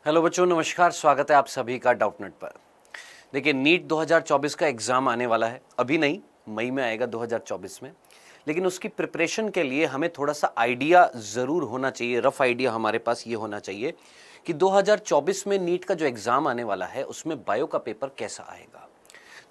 Hello बच्चों, नमस्कार। स्वागत है आप सभी का डाउटनेट पर। देखिए, नीट 2024 का एग्ज़ाम आने वाला है। अभी नहीं, मई में आएगा 2024 में। लेकिन उसकी प्रिपरेशन के लिए हमें थोड़ा सा आइडिया ज़रूर होना चाहिए, रफ आइडिया हमारे पास ये होना चाहिए कि 2024 में नीट का जो एग्ज़ाम आने वाला है उसमें बायो का पेपर कैसा आएगा।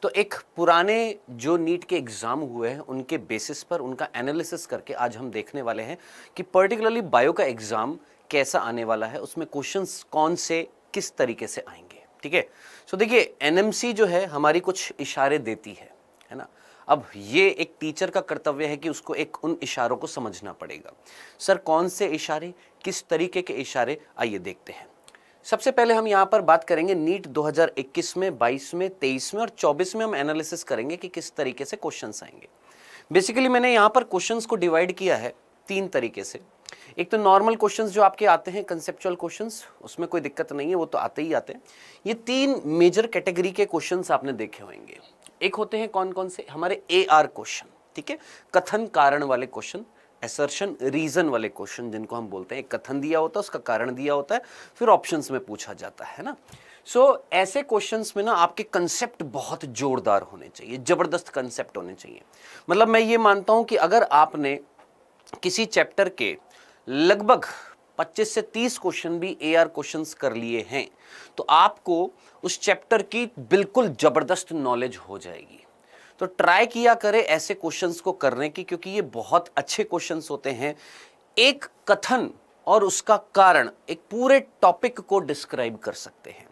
तो एक पुराने जो नीट के एग्ज़ाम हुए हैं उनके बेसिस पर उनका एनालिसिस करके आज हम देखने वाले हैं कि पर्टिकुलरली बायो का एग्ज़ाम कैसा आने वाला है, उसमें क्वेश्चंस कौन से किस तरीके से आएंगे। ठीक है। सो देखिए, एनएमसी जो है हमारी कुछ इशारे देती है ना। अब ये एक टीचर का कर्तव्य है कि उसको उन इशारों को समझना पड़ेगा। सर, कौन से इशारे, किस तरीके के इशारे, आइए देखते हैं। सबसे पहले हम यहाँ पर बात करेंगे नीट 2021 में, 22 में, 23 में और 24 में हम एनालिसिस करेंगे कि किस तरीके से क्वेश्चंस आएंगे। बेसिकली मैंने यहाँ पर क्वेश्चंस को डिवाइड किया है 3 तरीके से। एक तो नॉर्मल क्वेश्चंस जो आपके आते हैं, कंसेप्चुअल क्वेश्चंस, उसमें कोई दिक्कत नहीं है, वो तो आते ही आते हैं। ये 3 मेजर कैटेगरी के क्वेश्चंस आपने देखे होंगे। एक होते हैं कौन कौन से, हमारे AR क्वेश्चन, ठीक है, कथन कारण वाले क्वेश्चन, असर्शन रीजन वाले क्वेश्चन जिनको हम बोलते हैं। एक कथन दिया होता है, उसका कारण दिया होता है, फिर ऑप्शंस में पूछा जाता है ना। सो ऐसे क्वेश्चंस में ना आपके कंसेप्ट बहुत जोरदार होने चाहिए, जबरदस्त कंसेप्ट होने चाहिए। मतलब मैं ये मानता हूं कि अगर आपने किसी चैप्टर के लगभग 25 से 30 क्वेश्चन भी AR क्वेश्चंस कर लिए हैं तो आपको उस चैप्टर की बिल्कुल जबरदस्त नॉलेज हो जाएगी। तो ट्राई किया करें ऐसे क्वेश्चंस को करने की, क्योंकि ये बहुत अच्छे क्वेश्चंस होते हैं। एक कथन और उसका कारण एक पूरे टॉपिक को डिस्क्राइब कर सकते हैं।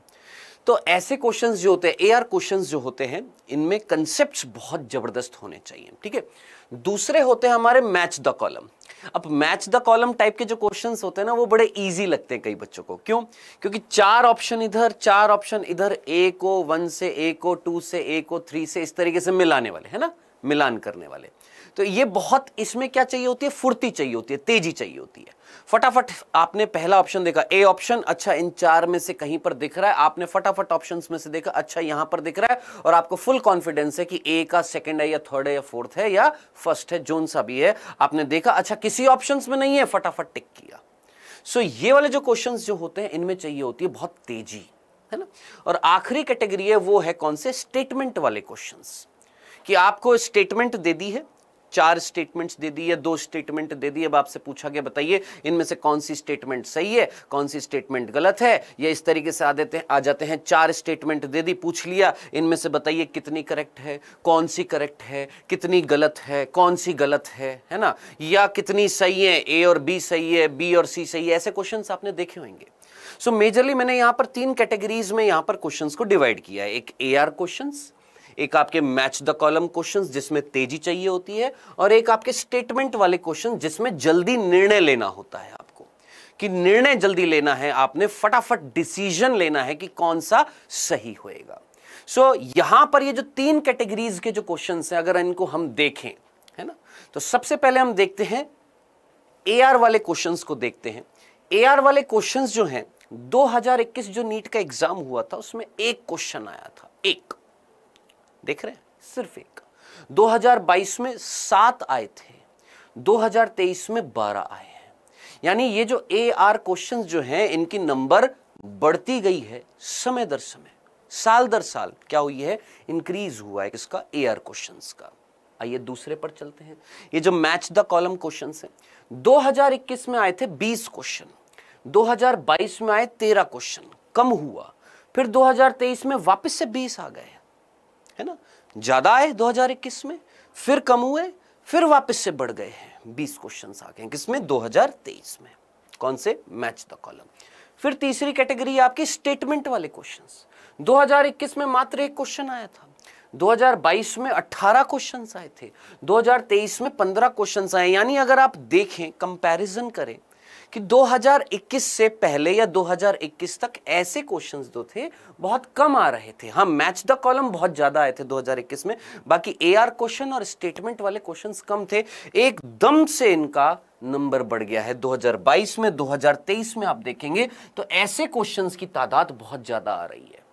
तो ऐसे क्वेश्चंस जो होते हैं, AR क्वेश्चंस जो होते हैं, इनमें कंसेप्ट्स बहुत जबरदस्त होने चाहिए। ठीक है। दूसरे होते हैं हमारे मैच द कॉलम। अब मैच द कॉलम टाइप के जो क्वेश्चंस होते हैं ना, वो बड़े इजी लगते हैं कई बच्चों को। क्यों? क्योंकि 4 ऑप्शन इधर, 4 ऑप्शन इधर, A को 1 से, A को 2 से, A को 3 से, इस तरीके से मिलाने वाले, है ना, मिलान करने वाले। तो ये बहुत, इसमें क्या चाहिए होती है, फुर्ती चाहिए होती है, तेजी चाहिए होती है। फटाफट आपने पहला ऑप्शन देखा, A ऑप्शन, अच्छा इन 4 में से कहीं पर दिख रहा है, आपने फटाफट ऑप्शंस में से देखा, अच्छा यहां पर दिख रहा है, और आपको फुल कॉन्फिडेंस है कि A का सेकंड है या थर्ड है या फोर्थ है या फर्स्ट है, जोन सा भी है, आपने देखा, अच्छा किसी ऑप्शंस में नहीं है, फटाफट टिक किया। सो ये वाले जो क्वेश्चंस जो होते हैं, इनमें चाहिए होती है बहुत तेजी, है ना। और आखिरी कैटेगरी है वो है कौन से, स्टेटमेंट वाले क्वेश्चंस, कि आपको स्टेटमेंट दे दी है, 4 स्टेटमेंट्स दे दी है, 2 स्टेटमेंट दे दी। अब आपसे पूछा गया बताइए इनमें से कौन सी स्टेटमेंट सही है, कौन सी स्टेटमेंट गलत है। या इस तरीके से आ जाते हैं 4 स्टेटमेंट दे दी, पूछ लिया, इनमें से बताइए कितनी करेक्ट है, कौन सी करेक्ट है, कितनी गलत है, कौन सी गलत है ना, या कितनी सही है, A और B सही है, B और C सही है। ऐसे क्वेश्चंस आपने देखे होंगे। सो मेजरली मैंने यहां पर 3 कैटेगरीज में यहां पर क्वेश्चंस को डिवाइड किया है। एक AR क्वेश्चंस, एक आपके मैच द कॉलम क्वेश्चंस जिसमें तेजी चाहिए होती है, और एक आपके स्टेटमेंट वाले क्वेश्चन जिसमें जल्दी निर्णय लेना होता है आपको, कि निर्णय जल्दी लेना है, आपने फटाफट डिसीजन लेना है कि कौन सा सही होएगा। सो यहां पर ये जो 3 कैटेगरीज के जो क्वेश्चंस हैं, अगर इनको हम देखें, है ना, तो सबसे पहले हम देखते हैं AR वाले क्वेश्चंस को देखते हैं। AR वाले क्वेश्चंस जो हैं, 2021 जो नीट का एग्जाम हुआ था उसमें एक क्वेश्चन आया था, एक, देख रहे हैं, सिर्फ एक। 2022 में 7 आए थे, 2023 में 12 आए हैं। यानी ये जो AR क्वेश्चंस जो हैं, इनकी नंबर बढ़ती गई है समय दर समय, साल दर साल क्या हुई है, इंक्रीज हुआ है किसका, AR क्वेश्चंस का। आइए दूसरे पर चलते हैं। ये जो मैच द कॉलम क्वेश्चंस हैं, 2021 में आए थे 20 क्वेश्चन, 2022 में आए 13 क्वेश्चन, कम हुआ, फिर 2023 में वापस से 20 आ गए, है ना। ज्यादा आए 2021 में, फिर कम हुए, फिर वापस से बढ़ गए हैं, 20 क्वेश्चंस आ गए किसमें, 2023 में। कौन से, मैच द कॉलम। फिर तीसरी कैटेगरी आपकी स्टेटमेंट वाले क्वेश्चंस। 2021 में मात्र 1 क्वेश्चन आया था, 2022 में 18 क्वेश्चंस आए थे, 2023 में 15 क्वेश्चंस आए। यानी अगर आप देखें, कंपैरिजन करें कि 2021 से पहले या 2021 तक ऐसे क्वेश्चंस जो थे बहुत कम आ रहे थे। हाँ, मैच द कॉलम बहुत ज्यादा आए थे 2021 में, बाकी AR क्वेश्चन और स्टेटमेंट वाले क्वेश्चंस कम थे। एकदम से इनका नंबर बढ़ गया है 2022 में, 2023 में आप देखेंगे तो ऐसे क्वेश्चंस की तादाद बहुत ज्यादा आ रही है।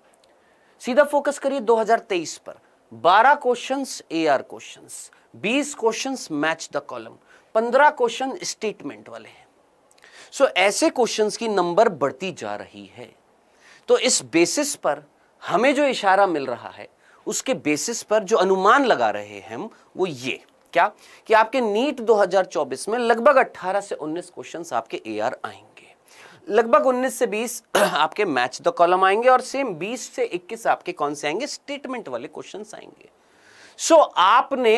सीधा फोकस करिए 2023 पर, 12 questions AR questions, 20 questions match the column, 15 question statement वाले हैं। सो ऐसे क्वेश्चंस की नंबर बढ़ती जा रही है। तो इस बेसिस पर हमें जो इशारा मिल रहा है, उसके बेसिस पर जो अनुमान लगा रहे हैं हम, वो ये क्या कि आपके नीट 2024 में लगभग 18 से 19 क्वेश्चंस आपके एआर आएंगे, लगभग 19 से 20 आपके मैच द कॉलम आएंगे, और सेम 20 से 21 आपके कौन से आएंगे, स्टेटमेंट वाले क्वेश्चंस आएंगे। सो आपने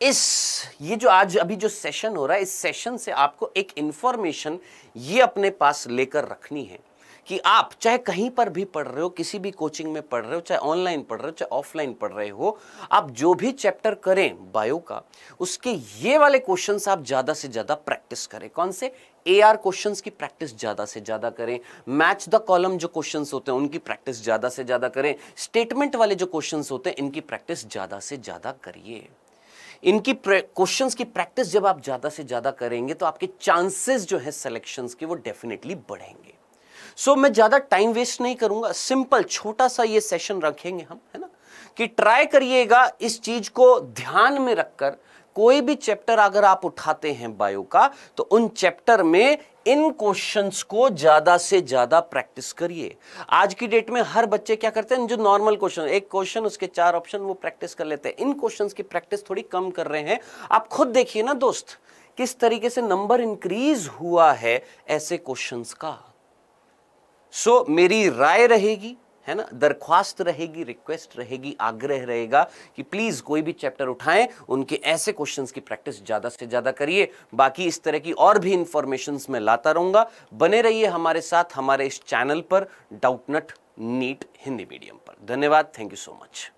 ये जो आज अभी जो सेशन हो रहा है, इस सेशन से आपको एक इंफॉर्मेशन ये अपने पास लेकर रखनी है कि आप चाहे कहीं पर भी पढ़ रहे हो, किसी भी कोचिंग में पढ़ रहे हो, चाहे ऑनलाइन पढ़ रहे हो, चाहे ऑफलाइन पढ़ रहे हो, आप जो भी चैप्टर करें बायो का, उसके ये वाले क्वेश्चंस आप ज्यादा से ज्यादा प्रैक्टिस करें। कौन से? एआर क्वेश्चंस की प्रैक्टिस ज्यादा से ज्यादा करें, मैच द कॉलम जो क्वेश्चंस होते हैं उनकी प्रैक्टिस ज्यादा से ज्यादा करें, स्टेटमेंट वाले जो क्वेश्चंस होते हैं इनकी प्रैक्टिस ज्यादा से ज्यादा करिए। इनकी क्वेश्चंस की प्रैक्टिस जब आप ज्यादा से ज्यादा करेंगे तो आपके चांसेस जो है सिलेक्शंस के वो डेफिनेटली बढ़ेंगे। सो मैं ज्यादा टाइम वेस्ट नहीं करूंगा, सिंपल छोटा सा ये सेशन रखेंगे हम, है ना, कि ट्राई करिएगा इस चीज को ध्यान में रखकर कोई भी चैप्टर अगर आप उठाते हैं बायो का, तो उन चैप्टर में इन क्वेश्चंस को ज्यादा से ज्यादा प्रैक्टिस करिए। आज की डेट में हर बच्चे क्या करते हैं, जो नॉर्मल क्वेश्चन, एक क्वेश्चन उसके 4 ऑप्शन, वो प्रैक्टिस कर लेते हैं। इन क्वेश्चंस की प्रैक्टिस थोड़ी कम कर रहे हैं। आप खुद देखिए ना दोस्त, किस तरीके से नंबर इंक्रीज हुआ है ऐसे क्वेश्चंस का। सो मेरी राय रहेगी, है ना, दरख्वास्त रहेगी, रिक्वेस्ट रहेगी, आग्रह रहेगा कि प्लीज कोई भी चैप्टर उठाएं, उनके ऐसे क्वेश्चंस की प्रैक्टिस ज्यादा से ज्यादा करिए। बाकी इस तरह की और भी इंफॉर्मेशंस मैं लाता रहूंगा। बने रहिए हमारे साथ, हमारे इस चैनल पर, डाउटनट नीट हिंदी मीडियम पर। धन्यवाद, थैंक यू सो मच।